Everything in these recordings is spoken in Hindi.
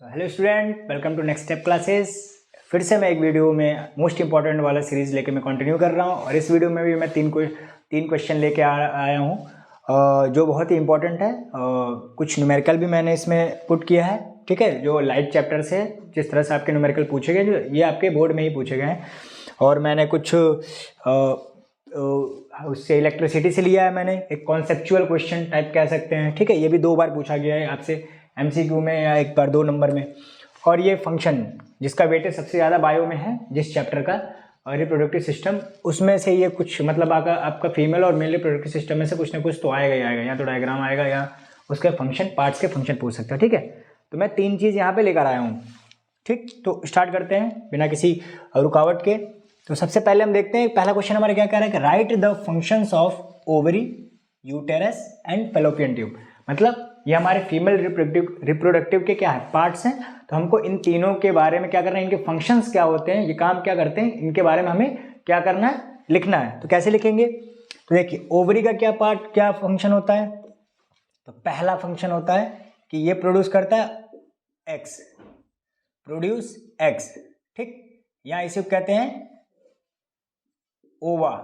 Hello student, welcome to next step classes. फिर से मैं एक वीडियो में मोस्ट इंपॉर्टेंट वाला सीरीज़ लेके मैं कंटिन्यू कर रहा हूँ और इस वीडियो में भी मैं तीन क्वेश्चन लेके आया हूँ जो बहुत ही इंपॉर्टेंट है। कुछ न्यूमेरिकल भी मैंने इसमें पुट किया है, ठीक है, जो लाइट चैप्टर से जिस तरह से आपके न्यूमेरिकल पूछे गए, जो ये आपके बोर्ड में ही पूछे गए हैं। और मैंने कुछ उससे इलेक्ट्रिसिटी से लिया है, मैंने एक कॉन्सेप्चुअल क्वेश्चन टाइप कह सकते हैं, ठीक है। ये भी 2 बार पूछा गया है आपसे MCQ में या एक बार 2 नंबर में। और ये फंक्शन जिसका वेटेज सबसे ज़्यादा बायो में है, जिस चैप्टर का रिप्रोडक्टिव सिस्टम, उसमें से ये कुछ मतलब आपका फीमेल और मेल रिप्रोडक्टिव सिस्टम में से कुछ ना कुछ तो आएगा ही आएगा, या तो डायग्राम आएगा या उसके फंक्शन पार्ट्स के फंक्शन पूछ सकता है, ठीक है। तो मैं 3 चीज़ यहाँ पे लेकर आया हूँ, ठीक। तो स्टार्ट करते हैं बिना किसी रुकावट के। तो सबसे पहले हम देखते हैं पहला क्वेश्चन हमारा क्या कह रहा है कि right the functions of ovary, uterus and fallopian tube. मतलब ये हमारे फीमेल रिप्रोडक्टिव के क्या है, पार्ट्स हैं। तो हमको इन तीनों के बारे में क्या करना है, इनके फंक्शंस क्या होते हैं, ये काम क्या करते हैं, इनके बारे में हमें क्या करना है, लिखना है। तो कैसे लिखेंगे, तो देखिए ओवरी का क्या पार्ट, क्या फंक्शन होता है। तो पहला फंक्शन होता है कि ये प्रोड्यूस करता है एक्स, प्रोड्यूस एक्स, ठीक। या इसे कहते हैं ओवा,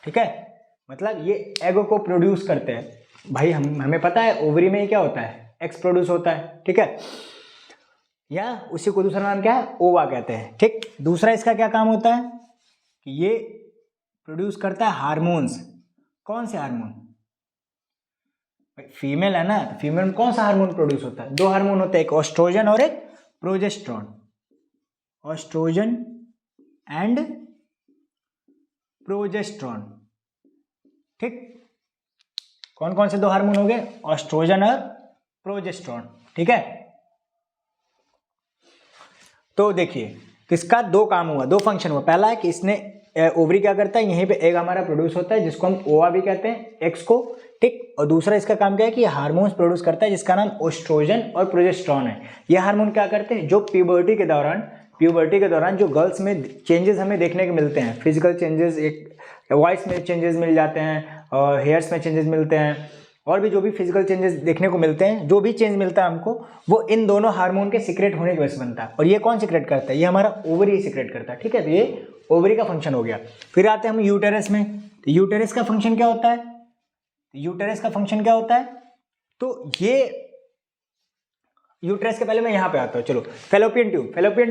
ठीक है। मतलब ये एग को प्रोड्यूस करते हैं। भाई हमें पता है ओवरी में क्या होता है, एक्स प्रोड्यूस होता है, ठीक है। या उसी को दूसरा नाम क्या है, ओवा कहते हैं, ठीक। दूसरा इसका क्या काम होता है कि ये प्रोड्यूस करता है हार्मोन्स। कौन से हार्मोन, फीमेल है ना, तो फीमेल में कौन सा हार्मोन प्रोड्यूस होता है, 2 हार्मोन होते हैं, एक ऑस्ट्रोजन और एक प्रोजेस्टेरोन। ऑस्ट्रोजन एंड प्रोजेस्टेरोन, ठीक। कौन कौन से 2 हार्मोन हो गए, ऑस्ट्रोजन और प्रोजेस्टेरोन, ठीक है। तो देखिए किसका 2 काम हुआ, 2 फंक्शन हुआ। पहला है कि इसने ओवरी क्या करता है, यहीं पे एग हमारा प्रोड्यूस होता है जिसको हम ओवा भी कहते हैं, एक्स को, ठीक। और दूसरा इसका काम क्या है कि हार्मोन्स प्रोड्यूस करता है जिसका नाम ऑस्ट्रोजन और प्रोजेस्टेरोन है। ये हार्मोन क्या करते हैं, जो प्यूबर्टी के दौरान जो गर्ल्स में चेंजेस हमें देखने को मिलते हैं, फिजिकल चेंजेस, एक वॉइस में चेंजेस मिल जाते हैं और हेयर्स में चेंजेस मिलते हैं, और भी जो भी फिजिकल चेंजेस देखने को मिलते हैं, जो भी चेंज मिलता है हमको, वो इन दोनों हार्मोन के सीक्रेट होने की वजह से बनता है। और ये कौन सीक्रेट करता है, ये हमारा ओवरी सीक्रेट करता है, ठीक है। तो ये ओवरी का फंक्शन हो गया। फिर आते हैं हम यूटेरस में। तो यूटेरस का फंक्शन क्या होता है, यूटेरस का फंक्शन क्या होता है, तो ये यूटेरस के पहले मैं यहाँ पे आता हूँ। चलो फैलोपियन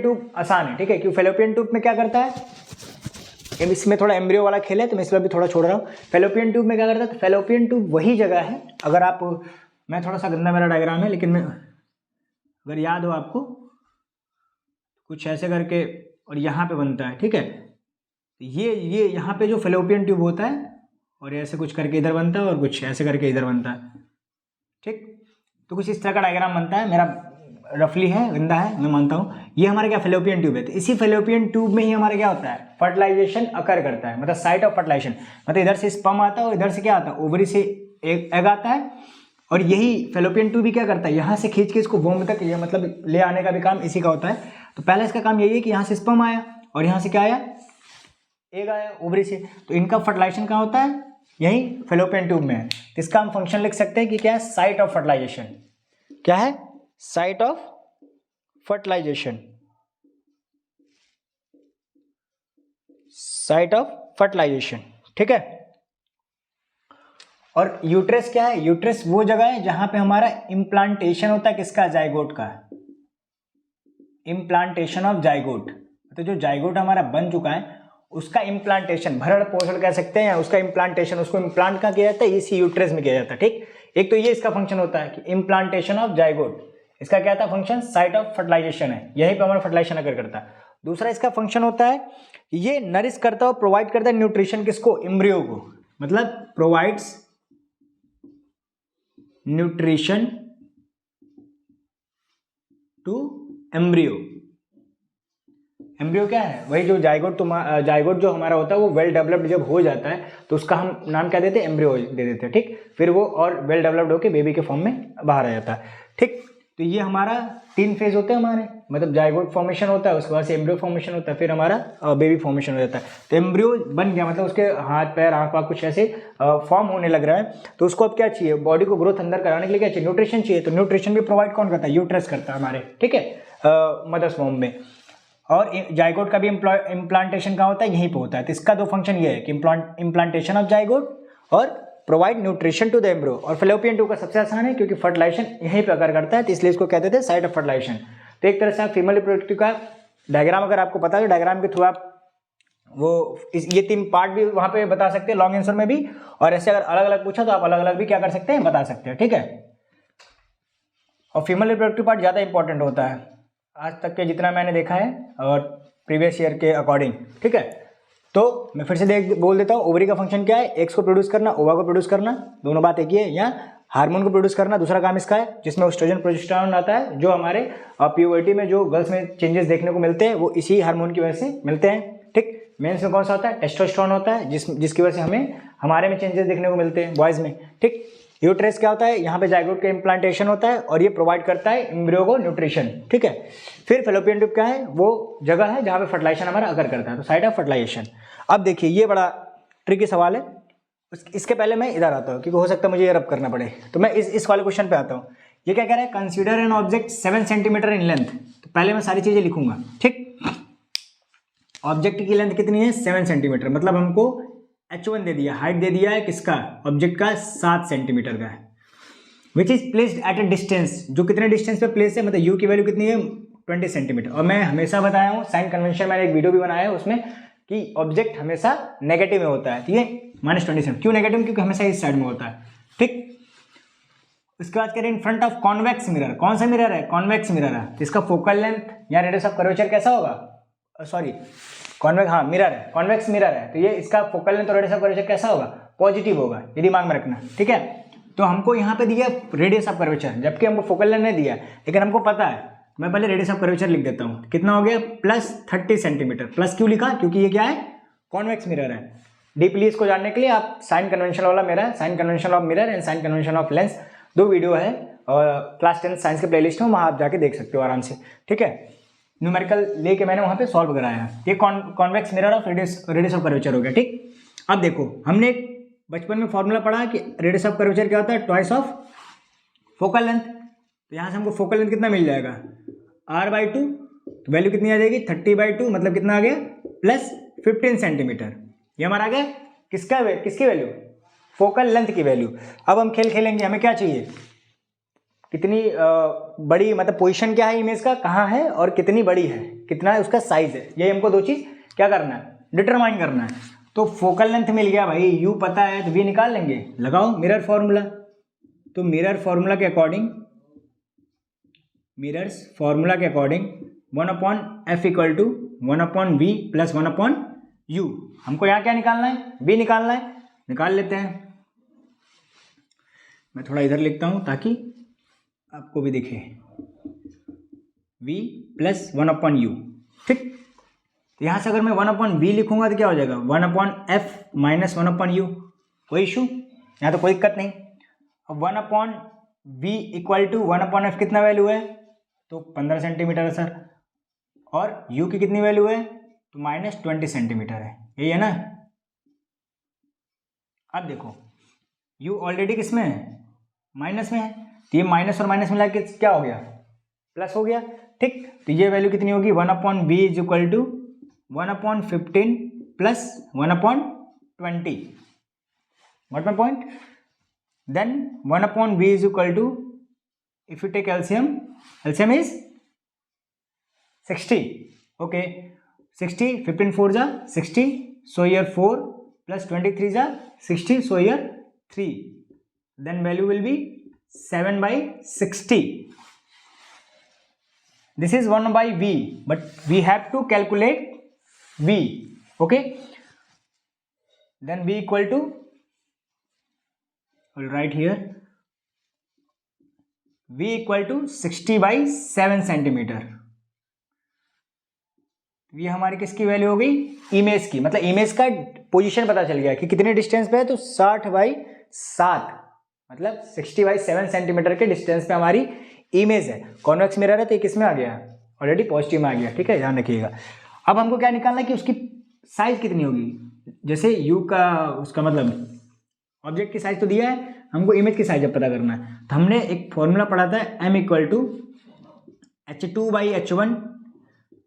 ट्यूब आसान है, ठीक है, क्योंकि फैलोपियन ट्यूब में क्या करता है, इसमें थोड़ा एम्ब्रियो वाला खेल है तो मैं इसमें भी थोड़ा छोड़ रहा हूँ। फैलोपियन ट्यूब में क्या करता है, तो फैलोपियन ट्यूब वही जगह है, अगर आप, मैं थोड़ा सा गंदा मेरा डायग्राम है, लेकिन मैं अगर याद हो आपको, कुछ ऐसे करके और यहाँ पे बनता है, ठीक है। ये यहाँ पे जो फैलोपियन ट्यूब होता है, और ऐसे कुछ करके इधर बनता है और कुछ ऐसे करके इधर बनता है, ठीक। तो कुछ इस तरह का डायग्राम बनता है, मेरा रफली है, गंदा है, मैं मानता हूँ। ये हमारे क्या फैलोपियन ट्यूब है। तो इसी फैलोपियन ट्यूब में ही हमारे क्या होता है, फर्टिलाइजेशन अकर करता है, मतलब साइट ऑफ फर्टिलाइजेशन। मतलब इधर से स्पर्म आता है और इधर से क्या आता है, ओवरी से एग आता है, और यही फैलोपियन ट्यूब भी क्या करता है, यहाँ से खींच के इसको वोम तक, ये मतलब ले आने का भी काम इसी का होता है। तो पहले इसका काम यही है कि यहाँ से स्पर्म आया और यहाँ से क्या आया, एग आया ओवरी से। तो इनका फर्टिलाइजेशन कहाँ होता है, यही फैलोपियन ट्यूब में है। इसका हम फंक्शन लिख सकते हैं कि क्या है, साइट ऑफ फर्टिलाइजेशन। क्या है, site of fertilization, site of fertilization, ठीक है। और यूट्रस क्या है, यूट्रस वो जगह है जहां पे हमारा इम्प्लांटेशन होता है, किसका, जाइगोट का, इम्प्लांटेशन ऑफ जाइगोट। तो जो जाइगोट हमारा बन चुका है उसका इम्प्लांटेशन, भरण पोषण कह सकते हैं, उसका इम्प्लांटेशन, उसको इम्प्लांट कहाँ किया जाता है, इसी यूट्रस में किया जाता है, ठीक। एक तो ये इसका फंक्शन होता है कि इम्प्लांटेशन ऑफ जाइगोट, इसका क्या था फंक्शन, साइट ऑफ फर्टिलाइजेशन है, यहीं पे हमारा फर्टिलाइजेशन अगर करता है। दूसरा इसका फंक्शन होता है ये नरिश करता है, प्रोवाइड करता है न्यूट्रिशन, किसको, एम्ब्रियो को, मतलब provides nutrition to embryo. Embryo क्या है, वही जो जाइगोट, जाइगोट जो हमारा होता है वो वेल डेवलप्ड जब हो जाता है तो उसका हम नाम क्या देते हैं, एम्ब्रियो दे देते हैं, ठीक। फिर वो और वेल डेवलप्ड होकर बेबी के फॉर्म में बाहर आ जाता है, ठीक। तो ये हमारा 3 फेज होते हैं हमारे, मतलब जाइगोट फॉर्मेशन होता है, उसके बाद से एम्ब्रियो फॉर्मेशन होता है, फिर हमारा बेबी फॉर्मेशन हो जाता है। तो एम्ब्रियो बन गया, मतलब उसके हाथ पैर आँख वाँख कुछ ऐसे फॉर्म होने लग रहा है। तो उसको अब क्या चाहिए, बॉडी को ग्रोथ अंदर कराने के लिए क्या चाहिए, न्यूट्रिशन चाहिए। तो न्यूट्रिशन भी प्रोवाइड कौन करता है, यूट्रस करता है हमारे, ठीक है, मदर्स वॉम्ब में। और जाइगोट का भी इम्प्लांटेशन कहाँ होता है, यहीं पे होता है। तो इसका 2 फंक्शन ये है कि इम्प्लांटेशन ऑफ जाइगोट और provide nutrition to the embryo. और फेलोपियन ट्यूब का सबसे आसान है क्योंकि फर्टिलाइजेशन यहीं पे अगर करता है, तो इसलिए इसको कहते थे साइट ऑफ फर्टिलाइजेशन। तो एक तरह से आप फीमेल रिप्रोडक्टिव का डायग्राम अगर आपको पता है, डायग्राम के थ्रू आप वो ये 3 पार्ट भी वहाँ पे बता सकते हैं लॉन्ग आंसर में भी, और ऐसे अगर अलग अलग पूछा तो आप अलग अलग भी क्या कर सकते हैं, बता सकते हैं, ठीक है। और फीमेल रिप्रोडक्टिव पार्ट ज़्यादा इंपॉर्टेंट होता है आज तक के जितना मैंने देखा है और प्रीवियस ईयर के अकॉर्डिंग, ठीक है। तो मैं फिर से बोल देता हूँ, ओवरी का फंक्शन क्या है, एक्स को प्रोड्यूस करना, ओवा को प्रोड्यूस करना, दोनों बात एक ही है। या हार्मोन को प्रोड्यूस करना, दूसरा काम इसका है जिसमें एस्ट्रोजन प्रोजेस्टेरोन आता है, जो हमारे प्यूबर्टी में जो गर्ल्स में चेंजेस देखने को मिलते हैं वो इसी हार्मोन की वजह से मिलते हैं, ठीक। मेंस में कौन सा होता है, टेस्टोस्टेरोन होता है, जिसकी वजह से हमें हमारे में चेंजेस देखने को मिलते हैं बॉयज़ में, ठीक। यूट्रस क्या होता है, यहाँ पे जाइगोट का इम्प्लांटेशन होता है और ये प्रोवाइड करता है एम्ब्रियो को न्यूट्रिशन, ठीक है। फिर फेलोपियन ट्यूब क्या है, वो जगह है जहाँ पे फर्टिलाइजेशन हमारा अगर करता है, तो साइट ऑफ फर्टिलाइजेशन। अब देखिए ये बड़ा ट्रिकी सवाल है, इसके पहले मैं इधर आता हूँ क्योंकि हो सकता है मुझे ये रब करना पड़े। तो मैं इस वाले क्वेश्चन पे आता हूँ। ये क्या कह रहा है, consider an object 7 centimetre in length. तो पहले मैं सारी चीज़ें लिखूंगा, ठीक। ऑब्जेक्ट की लेंथ कितनी है, 7 सेंटीमीटर, मतलब हमको H1 दे दिया, हाइट दे दिया है किसका, ऑब्जेक्ट का 7 सेंटीमीटर का है। Which is placed at A distance, जो कितने डिस्टेंस पे प्लेस है, मतलब यू की वैल्यू कितनी है, 20 सेंटीमीटर। और मैं हमेशा बताया हूँ साइन कन्वेंशन, मैंने एक वीडियो भी बनाया है उसमें, कि ऑब्जेक्ट हमेशा नेगेटिव में होता है, ठीक है, -27। क्यों नेगेटिव, क्योंकि हमेशा इस साइड में होता है, ठीक। उसके बाद कह रहे हैं in front of convex mirror, कौन सा मिरर है, कॉन्वेक्स मिरर है। तो इसका फोकल लेंथ या रेडियस ऑफ कर्वेचर कैसा होगा, सॉरी कॉन्वेक्स, हाँ मिरर है, कॉन्वेक्स मिरर है, तो ये इसका फोकल लेंथ और रेडियस ऑफ कर्वेचर कैसा होगा, पॉजिटिव होगा, ये दिमाग में रखना, ठीक है। तो हमको यहाँ पे दिया रेडियस ऑफ कर्वेचर, जबकि हमको फोकल लेंथ नहीं दिया, लेकिन हमको पता है। मैं पहले रेडियस ऑफ कर्वेचर लिख देता हूँ, कितना हो गया, +30 सेंटीमीटर। प्लस क्यों लिखा, क्योंकि ये क्या है, कॉन्वेक्स मिरर है। डीपली इसको जानने के लिए आप साइन कन्वेंशन वाला मेरा sign convention of mirror and sign convention of lens 2 video है और क्लास 10 साइंस के प्लेलिस्ट में, वहाँ आप जाके देख सकते हो आराम से, ठीक है। न्यूमेरिकल लेके मैंने वहाँ पे सॉल्व कराया है। ये convex mirror of radius of curvature हो गया, ठीक। अब देखो हमने बचपन में फॉर्मूला पढ़ा कि रेडियस ऑफ कर्वेचर क्या होता है, ट्वाइस ऑफ फोकल लेंथ। तो यहाँ से हमको फोकल लेंथ कितना मिल जाएगा, r/2, तो वैल्यू कितनी आ जाएगी, 30/2, मतलब कितना आ गया, +15 सेंटीमीटर। ये हमारा आ गया किसकी वैल्यू, फोकल लेंथ की वैल्यू। अब हम खेल खेलेंगे, हमें क्या चाहिए, कितनी बड़ी, मतलब पोजीशन क्या है इमेज का, कहाँ है और कितनी बड़ी है, कितना है उसका साइज है, ये हमको 2 चीज़ क्या करना है, डिटरमाइन करना है। तो फोकल लेंथ मिल गया भाई, यू पता है तो वी निकाल लेंगे, लगाओ मिरर फॉर्मूला। तो मिरर फॉर्मूला के अकॉर्डिंग 1/f = 1/v + 1/u। हमको यहाँ क्या निकालना है, v निकालना है, निकाल लेते हैं। मैं थोड़ा इधर लिखता हूँ ताकि आपको भी दिखे, v + 1/u, ठीक। तो यहाँ से अगर मैं 1/v लिखूंगा तो क्या हो जाएगा, 1/f - 1/u, कोई इशू, यहाँ तो कोई दिक्कत नहीं। अब 1/v = 1/f कितना वैल्यू है, तो 15 सेंटीमीटर है सर, और u की कितनी वैल्यू है, तो -20 सेंटीमीटर है, यही है ना। अब देखो u ऑलरेडी किस में है, माइनस में है, तो ये माइनस और माइनस मिला के क्या हो गया, प्लस हो गया, ठीक। तो ये वैल्यू कितनी होगी, 1/v = 1/15 + 1/20। Got my point? Then 1/v = if you take LCM is 60. Okay, 60, 15 4 जा 60, so here 4 + 23 जा 60, so here 3. Then value will be 7/60. This is 1/v, but we have to calculate v. Okay, then v = I'll write here, v = 60/7 centimetre. ये हमारी किसकी वैल्यू हो गई, इमेज की, मतलब इमेज का पोजीशन पता चल गया कि कितने डिस्टेंस पे है, तो 60/7, मतलब 60/7 सेंटीमीटर के डिस्टेंस पे हमारी इमेज है, कॉन्वेक्स मिरर है तो ये किस में आ गया, ऑलरेडी पॉजिटिव में आ गया, ठीक है, ध्यान रखिएगा। अब हमको क्या निकालना है कि उसकी साइज कितनी होगी, जैसे यू का उसका मतलब ऑब्जेक्ट की साइज तो दिया है, हमको इमेज की साइज अब पता करना है। तो हमने एक फॉर्मूला पढ़ा था m equal to h2/h1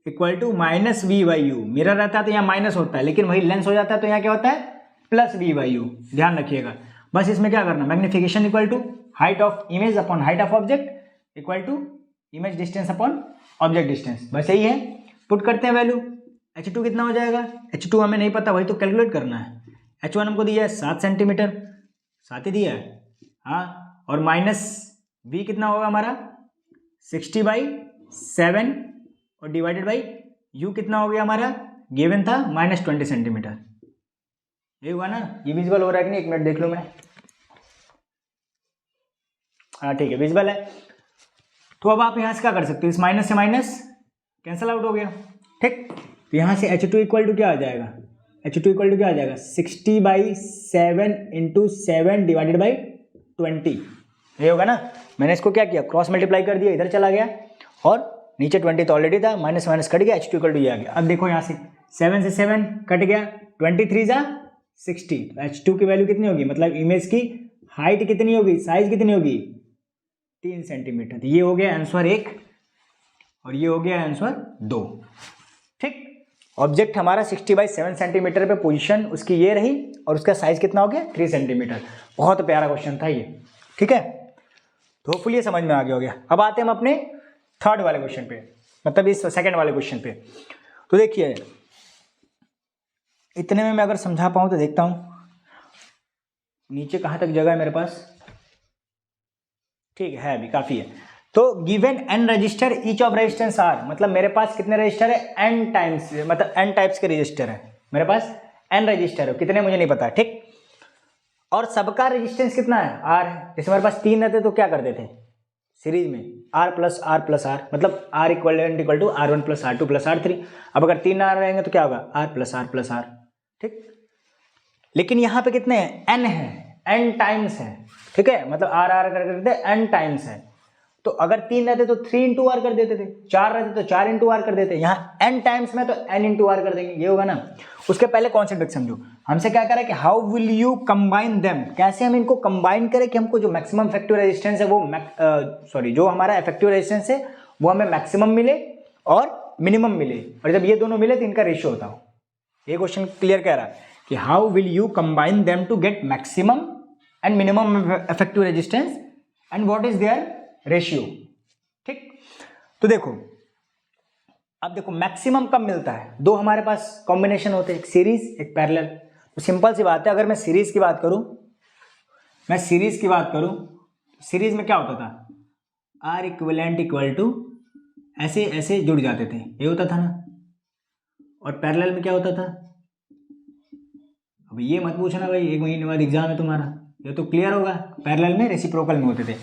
equal to minus v/u। Mirror रहता है तो यहाँ माइनस होता है, लेकिन वही लेंस हो जाता है तो यहाँ क्या होता है प्लस v/u, ध्यान रखिएगा। बस इसमें क्या करना, magnification equal to height of image upon height of object equal to image distance upon object distance, बस यही है। पुट करते हैं वैल्यू, h2 कितना हो जाएगा, h2 हमें नहीं पता, वही तो कैलकुलेट करना है। h1 हमको दिया है 7 सेंटीमीटर, 7 ही दिया है, हाँ, और माइनस v कितना होगा हमारा 60/7 और डिवाइडेड बाई u कितना हो गया हमारा, गिवन था -20 सेंटीमीटर, ये हुआ ना। ये विजिबल हो रहा है कि नहीं, एक मिनट देख लूँ मैं, हाँ ठीक है विजिबल है। तो अब आप यहाँ से क्या कर सकते हो, इस माइनस से माइनस कैंसल आउट हो गया, ठीक। तो यहाँ से h2 इक्वल टू क्या आ जाएगा, h2 इक्वल टू क्या आ जाएगा 60/7 इंटू 7 डिवाइडेड बाई 20, ये होगा ना। मैंने इसको क्या किया, क्रॉस मल्टीप्लाई कर दिया, इधर चला गया और नीचे 20 तो ऑलरेडी था, माइनस माइनस कट गया, h2 इक्वल टू ये आ गया। अब देखो यहाँ से 7 से 7 कट गया, 23 जा 60, तो h2 की वैल्यू कितनी होगी, मतलब इमेज की हाइट कितनी होगी, साइज कितनी होगी 3 सेंटीमीटर। ये हो गया आंसर 1 और ये हो गया आंसर 2, ठीक। ऑब्जेक्ट हमारा 60/7 सेंटीमीटर पे पोजीशन उसकी ये रही और उसका साइज कितना हो गया 3 सेंटीमीटर। बहुत प्यारा क्वेश्चन था ये, ठीक है, तो होपफुली ये समझ में आ गया हो गया। अब आते हैं हम अपने थर्ड वाले क्वेश्चन पे, मतलब इस सेकंड वाले क्वेश्चन पे। तो देखिए इतने में मैं अगर समझा पाऊँ तो देखता हूँ नीचे कहाँ तक जगह है मेरे पास, ठीक है अभी काफ़ी है। तो given n register each of resistance R, मतलब मेरे पास कितने रजिस्टर है n टाइम्स, मतलब n टाइप्स के रजिस्टर है मेरे पास, n रजिस्टर है, कितने मुझे नहीं पता, ठीक। और सबका रेजिस्टेंस कितना है r है। जैसे मेरे पास 3 रहते तो क्या करते थे सीरीज में r plus r plus r, मतलब r equal to r1 plus r2 plus r3। अब अगर 3 r रहेंगे तो क्या होगा r प्लस r, ठीक। लेकिन यहाँ पे कितने हैं n है, n टाइम्स है, ठीक है, मतलब r r करते n टाइम्स है। तो अगर 3 रहते तो 3 इंटू आर कर देते थे, 4 रहते तो 4 इंटू आर कर देते, यहाँ n टाइम्स में तो n इंटू आर कर देंगे, ये होगा ना। उसके पहले कॉन्सेप्ट समझो, हमसे क्या करें कि how will you combine them, कैसे हम इनको कंबाइन करें कि हमको जो मैक्सिमम इफेक्टिव रेजिस्टेंस है वो जो हमारा इफेक्टिव रेजिस्टेंस है वो हमें मैक्सिमम मिले और मिनिमम मिले, और जब ये दोनों मिले तो इनका रेशियो होता हो। ये क्वेश्चन क्लियर कह रहा है कि how will you combine them to get maximum and minimum effective resistance and what is their ratio, ठीक। तो देखो अब देखो मैक्सिमम कब मिलता है, दो हमारे पास कॉम्बिनेशन होते हैं, एक सीरीज एक पैरेलल। तो सिंपल सी बात है, अगर मैं सीरीज की बात करूं, सीरीज में क्या होता था आर इक्विवेलेंट इक्वल टू ऐसे ऐसे जुड़ जाते थे, ये होता था ना। और पैरेलल में क्या होता था, अब ये मत पूछना भाई 1 महीने बाद एग्जाम है तुम्हारा, ये तो क्लियर होगा। पैरेलल में रेसिप्रोकल में होते थे।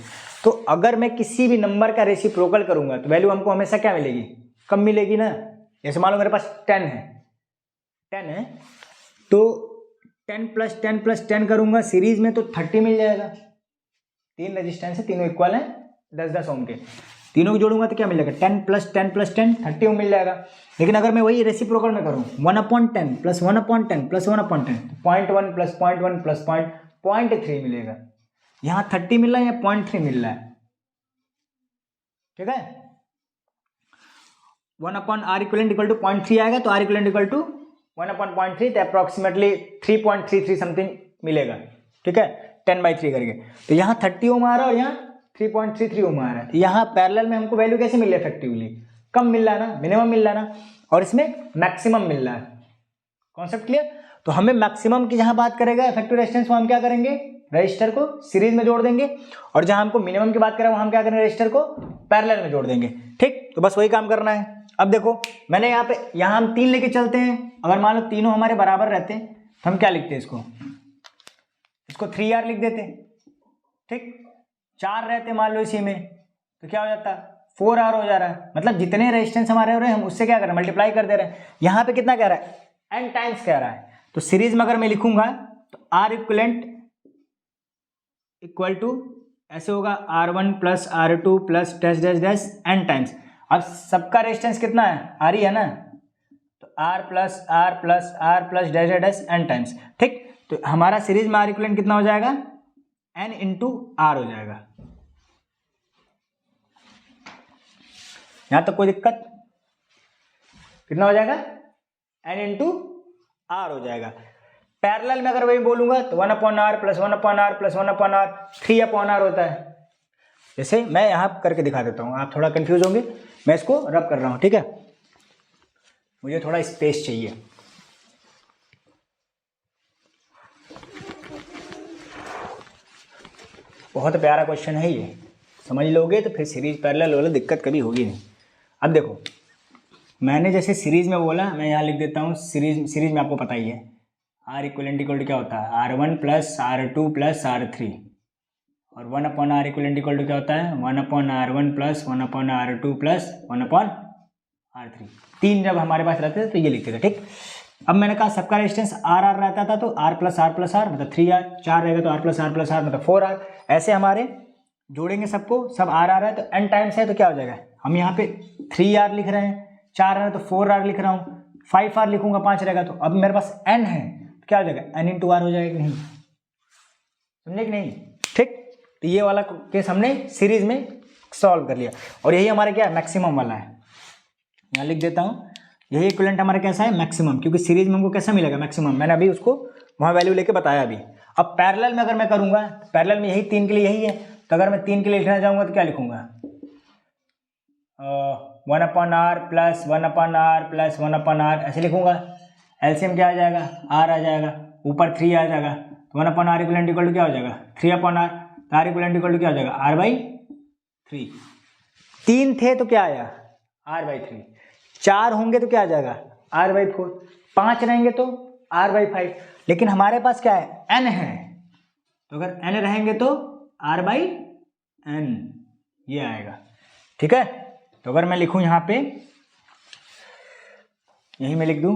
तो अगर मैं किसी भी नंबर का रेसिप्रोकल करूंगा तो वैल्यू हमको हमेशा क्या मिलेगी, कम मिलेगी ना। जैसे मान लो मेरे पास 10 है तो 10 प्लस 10 प्लस 10 करूंगा सीरीज में तो 30 मिल जाएगा। 3 रेजिस्टेंस है, तीनों इक्वल है 10-10 ओम के, तीनों को जोड़ूंगा तो क्या मिलेगा 10 प्लस 10 प्लस 10 30 ओम मिल जाएगा। लेकिन अगर मैं वही रेसिप्रोकल में करूँ 1/10 प्लस 1/10 प्लस 1/10 तो 0.1 प्लस 0.1 प्लस 0.3 मिलेगा। यहाँ 30 मिल रहा है या 0.3 मिल रहा है, ठीक है। 1/r इक्वलेंट इक्वल टू 0.3 आएगा तो r इक्वलेंट इक्वल टू 1/0.3 तो अप्रॉक्सीमेटली 3.33 समथिंग मिलेगा, ठीक है, 10/3 करके। तो यहाँ 30 ओम आ रहा है और यहाँ 3.33 ओम आ रहा है। तो यहाँ पैरेलल में हमको वैल्यू कैसे मिल रही है, इफेक्टिवली कम मिल रहा है ना, मिनिमम मिल रहा है ना, और इसमें मैक्सिमम मिल रहा है। Concept clear. तो हमें मैक्सिमम की जहां बात करेगा इफेक्टिव रेजिस्टेंस वो हम क्या करेंगे, रजिस्टर को सीरीज में जोड़ देंगे, और जहां हमको मिनिमम की बात करें वो हम क्या करेंगे, रजिस्टर को पैरेलल में जोड़ देंगे, ठीक। तो बस वही काम करना है। अब देखो मैंने यहाँ हम 3 लेके चलते हैं, अगर मान लो तीनों हमारे बराबर रहते हैं तो हम क्या लिखते हैं, इसको 3r लिख देते, ठीक। 4 रहते मान लो इसी में तो क्या हो जाता, 4r हो जा रहा है, मतलब जितने रेजिस्टेंस हमारे हो रहे हैं हम उससे क्या कर रहे हैं, मल्टीप्लाई कर दे रहे हैं। यहाँ पे कितना कह रहा है, n टाइम्स कह रहा है। तो सीरीज में अगर मैं लिखूंगा तो r इक्वलेंट इक्वल टू ऐसे होगा R1 plus R2 plus dash dash dash n times. अब सबका रेजिस्टेंस कितना है, R ही है ना, तो R plus dash dash dash n times. ठीक, तो हमारा सीरीज में R इक्विवेलेंट कितना हो जाएगा, n इंटू R हो जाएगा। यहां तक कोई दिक्कत, कितना हो जाएगा, n इंटू R हो जाएगा। पैरेलल में अगर वही बोलूंगा तो 1/r plus 1/r plus 1/r 3/r होता है। जैसे मैं यहां करके दिखा देता हूं, आप थोड़ा कंफ्यूज होंगे, मैं इसको रब कर रहा हूं, ठीक है, मुझे थोड़ा स्पेस चाहिए। बहुत प्यारा क्वेश्चन है ये, समझ लोगे तो फिर सीरीज पैरेलल वाला दिक्कत कभी होगी नहीं। अब देखो, मैंने जैसे सीरीज में बोला, मैं यहाँ लिख देता हूँ, सीरीज में आपको पता ही है R इक्वलेंट इक्वल टू क्या होता है, R1 plus R2 plus R3, और 1/r इक्वलेंट इक्वल टू क्या होता है, 1/r1 plus 1/r2 plus 1/r3। तीन जब हमारे पास रहते थे तो ये लिखते थे। ठीक, अब मैंने कहा सबका रेजिस्टेंस R रहता था, तो R plus R plus R मतलब 3R, 4 रहेगा तो R plus R plus R मतलब 4R। ऐसे हमारे जोड़ेंगे सबको, सब R आ रहा है तो n टाइम्स है तो क्या हो जाएगा, हम यहाँ पे 3R लिख रहे हैं, 4 है तो 4R लिख रहा हूँ, 5R लिखूंगा 5 रहेगा, तो अब मेरे पास n है तो क्या हो जाएगा, n इंटू R हो जाएगा। नहीं समझे कि नहीं? ठीक, तो ये वाला केस हमने सीरीज में सॉल्व कर लिया, और यही हमारा क्या है, मैक्सिमम वाला है। यहाँ लिख देता हूँ, यही इक्विवेलेंट हमारा कैसा है, मैक्सिमम, क्योंकि सीरीज में हमको कैसा मिलेगा, मैक्सिमम। मैंने अभी उसको वहाँ वैल्यू लेके बताया अभी। अब पैरेलल में अगर मैं करूँगा, पैरेलल में यही 3 के लिए यही है, तो अगर मैं 3 के लिए लिखना चाहूँगा तो क्या लिखूँगा, 1/r plus 1/r plus 1/r ऐसे लिखूँगा। एलसीएम क्या आ जाएगा, R आ जाएगा, ऊपर 3 आ जाएगा, तो 1/r इक्वलेंट इक्वल टू क्या हो जाएगा, 3/r, तो R इक्वलेंट इक्वल टू क्या हो जाएगा, R/3। 3 थे तो क्या आया, R/3। 4 होंगे तो क्या आ जाएगा, R/4। 5 रहेंगे तो R/5। लेकिन हमारे पास क्या है, n है, तो अगर n रहेंगे तो R/n ये आएगा। ठीक है, तो अगर मैं लिखूं यहां पे, यही मैं लिख दूं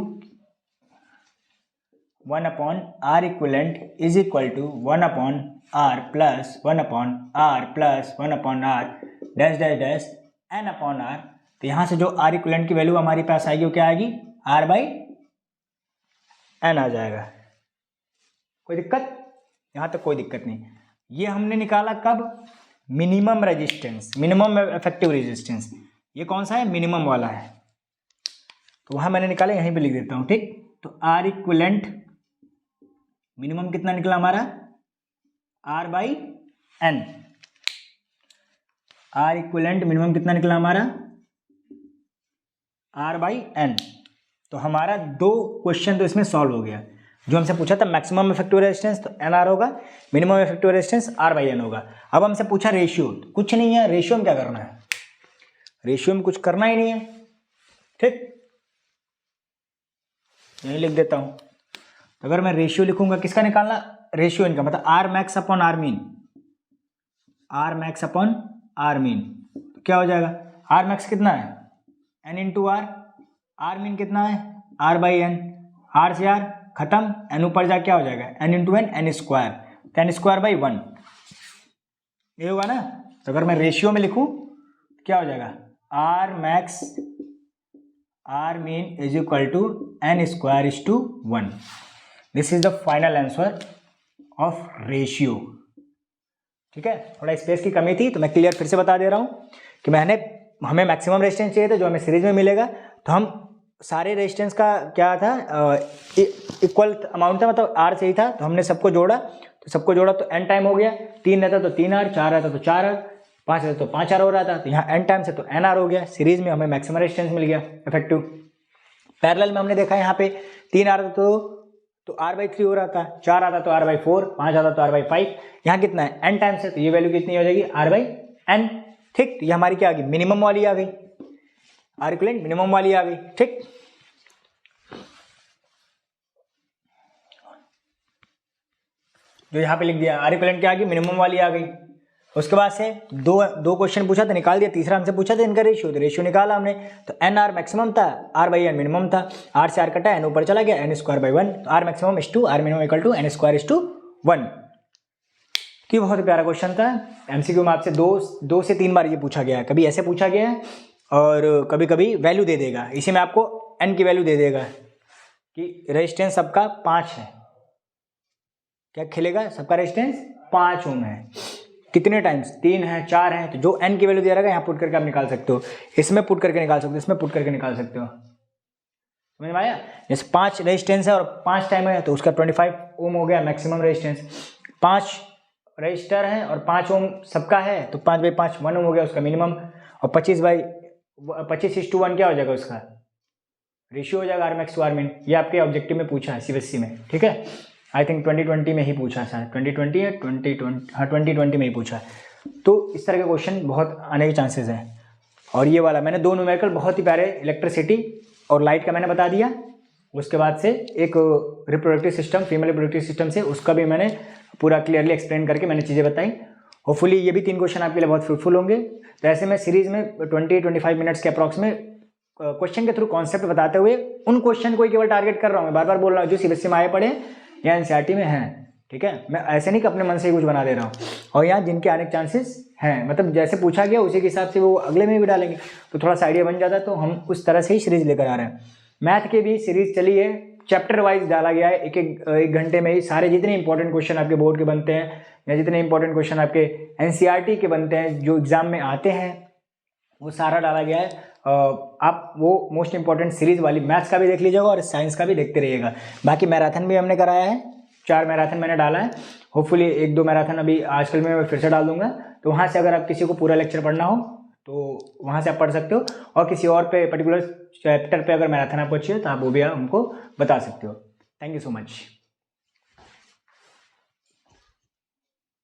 1/r equivalent is equal to 1/r plus 1/r plus 1/r dash dash dash n/r। तो यहां से जो R इक्विवेलेंट की वैल्यू हमारी पास आएगी वो क्या आएगी, R/n आ जाएगा। कोई दिक्कत, यहां तक कोई दिक्कत नहीं। ये हमने निकाला कब, minimum resistance, minimum effective resistance. ये कौन सा है, मिनिमम वाला है, तो वहां मैंने निकाला, यहीं पे लिख देता हूं। ठीक, तो R इक्विवेलेंट मिनिमम कितना निकला हमारा, R/n। R इक्विवेलेंट मिनिमम कितना निकला हमारा, R/n। तो हमारा 2 क्वेश्चन तो इसमें सॉल्व हो गया। जो हमसे पूछा था मैक्सिमम इफेक्टिव रेजिस्टेंस तो NR होगा, मिनिमम इफेक्टिव रेजिस्टेंस R/n होगा। अब हमसे पूछा रेशियो, कुछ नहीं है, रेशियो में क्या करना है, रेशियो में कुछ करना ही नहीं है। ठीक, यही लिख देता हूं। तो अगर मैं रेशियो लिखूंगा, किसका निकालना, रेशियो इनका, मतलब R max upon R mean, R max upon R mean, तो क्या हो जाएगा, R मैक्स कितना है, n into R, R mean कितना है, R/n, R से R खत्म, n ऊपर जा क्या हो जाएगा, n into n, n square, तो n स्क्वायर बाई 1 ये होगा ना। तो अगर मैं रेशियो में लिखूं तो क्या हो जाएगा, R max R min is equal to n square is to 1। This is the final answer of ratio. ठीक है, थोड़ा स्पेस की कमी थी तो मैं क्लियर फिर से बता दे रहा हूँ कि हमें मैक्सिमम रेजिस्टेंस चाहिए था, जो हमें सीरीज में मिलेगा, तो हम सारे रेजिस्टेंस का क्या था, इक्वल अमाउंट था, मतलब R से ही था, तो हमने सबको जोड़ा, तो n टाइम हो गया। 3 रहता तो 3R, 4 रहता तो 4R, 5 रहता तो 5R हो रहा था, तो यहाँ n टाइम से तो nR हो गया। सीरीज में हमें मैक्सिमम रेजिस्टेंस मिल गया इफेक्टिव। पैरेलल में हमने देखा यहाँ पे 3 आता तो R/3 हो रहा था, 4 आता तो R/4, 5 आता तो R/5, यहाँ कितना है, n टाइम्स है, तो ये वैल्यू कितनी हो जाएगी, R/n। ठीक, तो ये हमारी क्या आ गई, मिनिमम वाली आ गई, R इक्विवेलेंट मिनिमम वाली आ गई। ठीक, जो यहाँ पे लिख दिया R इक्विवेलेंट क्या आ गई, मिनिमम वाली आ गई। उसके बाद से दो क्वेश्चन पूछा था, निकाल दिया। तीसरा हमसे पूछा था इनका रेशियो, तो रेशियो निकाला हमने, तो NR मैक्सिमम था, R/n मिनिमम था, R से R कटा, n ऊपर चला गया, n स्क्वायर बाई 1, तो R maximum is to R minimum equal to n square is to 1। तो ये बहुत प्यारा क्वेश्चन था। एमसीक्यू में आपसे दो से 3 बार ये पूछा गया है, कभी ऐसे पूछा गया है और कभी कभी वैल्यू दे देगा, इसी में आपको n की वैल्यू दे देगा कि रेजिस्टेंस सबका 5 है, क्या खिलेगा, सबका रेजिस्टेंस 5 ओम है, कितने टाइम्स 3 है 4 है, तो जो n की वैल्यू दिया रहेगा यहाँ पुट करके आप निकाल सकते हो, इसमें पुट करके निकाल सकते हो, इसमें पुट करके निकाल सकते हो, समझ में आया। जैसे 5 रेजिस्टेंस है और 5 टाइम है तो उसका 25 ओम हो गया मैक्सिमम रेजिस्टेंस, 5 रजिस्टर है और 5 ओम सबका है तो 5/5 1 ओम हो गया उसका मिनिमम, और 25/25:1 क्या हो जाएगा उसका रेशियो हो जाएगा आरमैक्स टू आरमिन। ये आपके ऑब्जेक्टिव में पूछा है सीबीएसई में, ठीक है। आई थिंक 2020 में ही पूछा है, 2020 या 2020, हाँ 2020 में ही पूछा है। तो इस तरह के क्वेश्चन बहुत आने के चांसेस हैं। और ये वाला मैंने 2 न्यूमेरिकल बहुत ही प्यारे इलेक्ट्रिसिटी और लाइट का मैंने बता दिया, उसके बाद से एक reproductive system, female reproductive system से उसका भी मैंने पूरा क्लियरली एक्सप्लेन करके मैंने चीज़ें बताई। होपफुली ये भी 3 क्वेश्चन आपके लिए बहुत फ्रूटफुल होंगे। तो ऐसे में सीरीज़ में 20-25 मिनट्स के अप्रॉक्स में क्वेश्चन के थ्रू कॉन्सेप्ट बताते हुए उन क्वेश्चन को ही केवल टारगेट कर रहा हूँ, मैं बार बार बोल रहा हूँ जो सीबीएसई में आए पड़े या एनसीईआरटी में हैं, ठीक है। मैं ऐसे नहीं कि अपने मन से ही कुछ बना दे रहा हूँ, और यहाँ जिनके आने के चांसेस हैं, मतलब जैसे पूछा गया उसी के हिसाब से वो अगले में भी डालेंगे, तो थोड़ा सा आइडिया बन जाता है। तो हम उस तरह से ही सीरीज लेकर आ रहे हैं। मैथ के भी सीरीज चली है, चैप्टर वाइज डाला गया है, एक घंटे में ही सारे जितने इंपॉर्टेंट क्वेश्चन आपके बोर्ड के बनते हैं या जितने इंपॉर्टेंट क्वेश्चन आपके एनसीईआरटी के बनते हैं जो एग्जाम में आते हैं वो सारा डाला गया है। आप वो मोस्ट इंपॉर्टेंट सीरीज वाली मैथ्स का भी देख लीजिएगा और साइंस का भी देखते रहिएगा। बाकी मैराथन भी हमने कराया है, 4 मैराथन मैंने डाला है। होपफुली 1-2 मैराथन अभी आजकल में फिर से डाल दूंगा, तो वहाँ से अगर आप किसी को पूरा लेक्चर पढ़ना हो तो वहाँ से आप पढ़ सकते हो, और किसी और पे पर्टिकुलर चैप्टर पे अगर मैराथन आपको अच्छी हो तो आप वो भी हमको बता सकते हो। Thank you so much.